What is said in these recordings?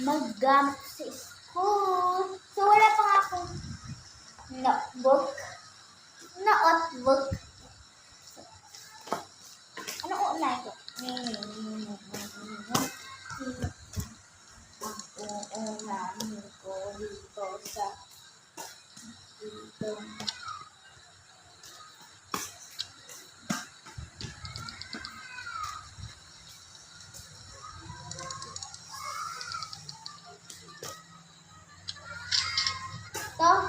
maggamit sa school. So, wala pa nga akong notebook. Ano una ito? Ang unahin ko dito sa dito. Boom!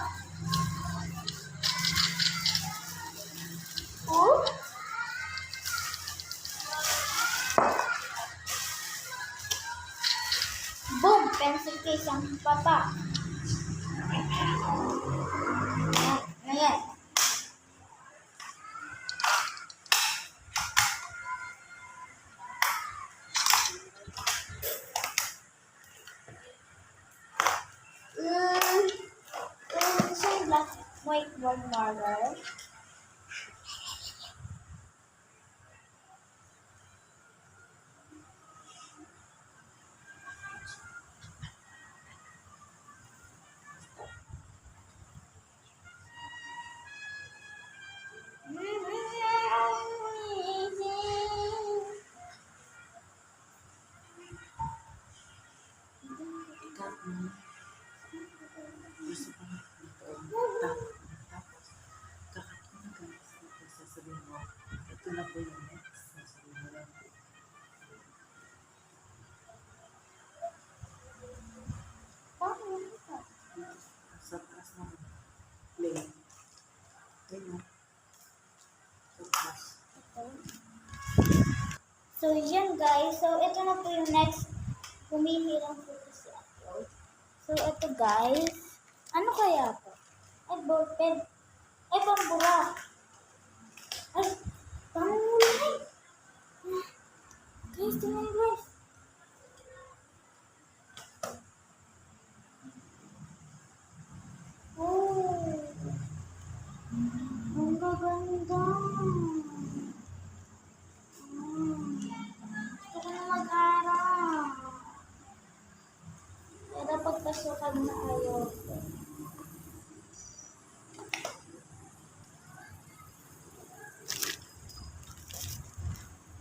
Pencil case ang papa. Ayan. Black whiteboard marker. Ito na po yung next. Sasabihin mo lang. Sa taas naman. Play. Ayun. Sa taas. So, yan guys. So, ito na po yung next. Humihirang po si upload. So, ito guys. Ano kaya po? Ay, ballpen. Ay, pambura. Ay, pangulay. Guys, tingnan guys. Oh. Ang gaganda. Gusto ko na mag-aral. Pero pagpasukan na ayaw.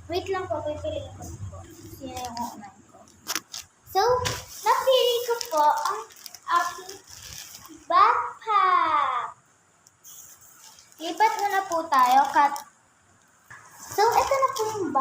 Wait lang po, pipiliin ko po. Sino yung uunan ko. So, napili ko po ang aking backpack. Lipat muna po tayo. So, ito na po yung backpack.